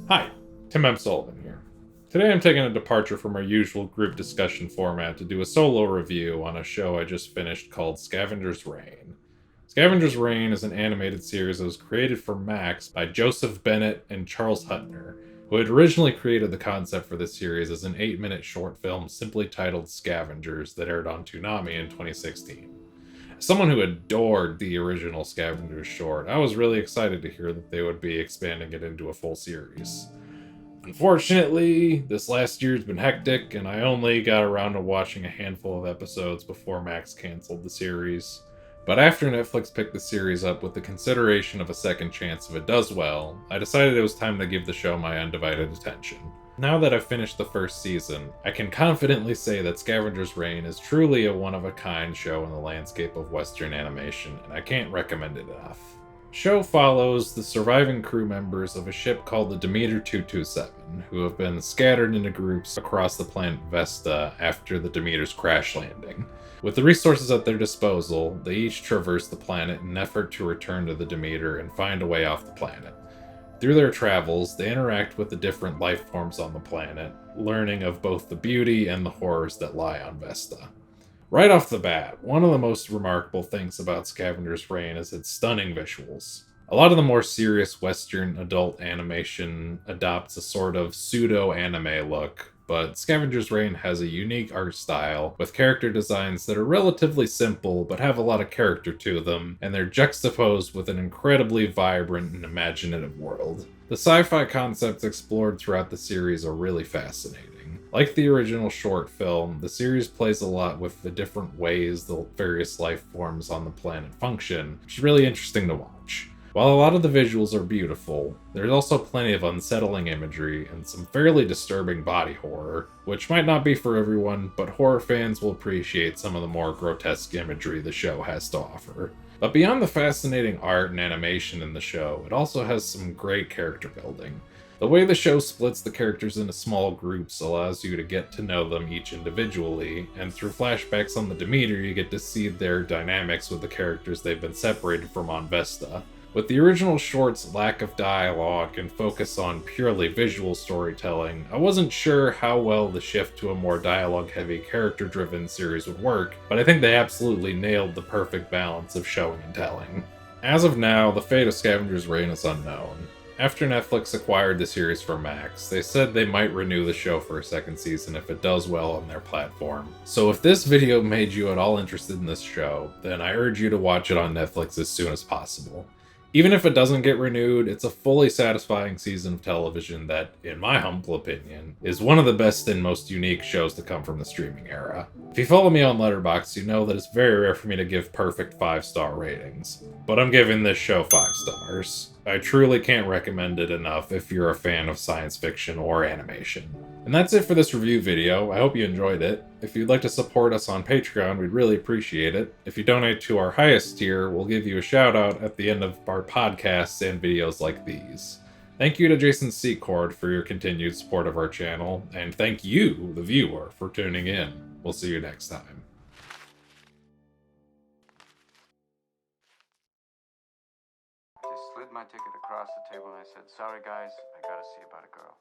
Hi, Tim M. Sullivan here. Today I'm taking a departure from our usual group discussion format to do a solo review on a show I just finished called Scavengers Reign. Scavengers Reign is an animated series that was created for Max by Joseph Bennett and Charles Hutner, who had originally created the concept for the series as an 8-minute short film simply titled Scavengers that aired on Toonami in 2016. As someone who adored the original Scavengers short, I was really excited to hear that they would be expanding it into a full series. Unfortunately, this last year's been hectic, and I only got around to watching a handful of episodes before Max canceled the series. But after Netflix picked the series up with the consideration of a second chance if it does well, I decided it was time to give the show my undivided attention. Now that I've finished the first season, I can confidently say that Scavengers Reign is truly a one-of-a-kind show in the landscape of Western animation, and I can't recommend it enough. Show follows the surviving crew members of a ship called the Demeter 227, who have been scattered into groups across the planet Vesta after the Demeter's crash landing. With the resources at their disposal, they each traverse the planet in an effort to return to the Demeter and find a way off the planet. Through their travels, they interact with the different life forms on the planet, learning of both the beauty and the horrors that lie on Vesta. Right off the bat, one of the most remarkable things about Scavenger's Reign is its stunning visuals. A lot of the more serious Western adult animation adopts a sort of pseudo-anime look, but Scavenger's Reign has a unique art style with character designs that are relatively simple but have a lot of character to them, and they're juxtaposed with an incredibly vibrant and imaginative world. The sci-fi concepts explored throughout the series are really fascinating. Like the original short film, the series plays a lot with the different ways the various life forms on the planet function, which is really interesting to watch. While a lot of the visuals are beautiful, there's also plenty of unsettling imagery and some fairly disturbing body horror, which might not be for everyone, but horror fans will appreciate some of the more grotesque imagery the show has to offer. But beyond the fascinating art and animation in the show, it also has some great character building. The way the show splits the characters into small groups allows you to get to know them each individually, and through flashbacks on the Demeter, you get to see their dynamics with the characters they've been separated from on Vesta. With the original short's lack of dialogue and focus on purely visual storytelling, I wasn't sure how well the shift to a more dialogue-heavy, character-driven series would work, but I think they absolutely nailed the perfect balance of showing and telling. As of now, the fate of Scavenger's Reign is unknown. After Netflix acquired the series from Max, they said they might renew the show for a second season if it does well on their platform. So if this video made you at all interested in this show, then I urge you to watch it on Netflix as soon as possible. Even if it doesn't get renewed, it's a fully satisfying season of television that, in my humble opinion, is one of the best and most unique shows to come from the streaming era. If you follow me on Letterboxd, you know that it's very rare for me to give perfect 5-star ratings, but I'm giving this show 5 stars. I truly can't recommend it enough if you're a fan of science fiction or animation. And that's it for this review video. I hope you enjoyed it. If you'd like to support us on Patreon, we'd really appreciate it. If you donate to our highest tier, we'll give you a shout out at the end of our podcasts and videos like these. Thank you to Jason Secord for your continued support of our channel, and thank you, the viewer, for tuning in. We'll see you next time. Just slid my ticket across the table and I said, "Sorry guys, I gotta see about a girl."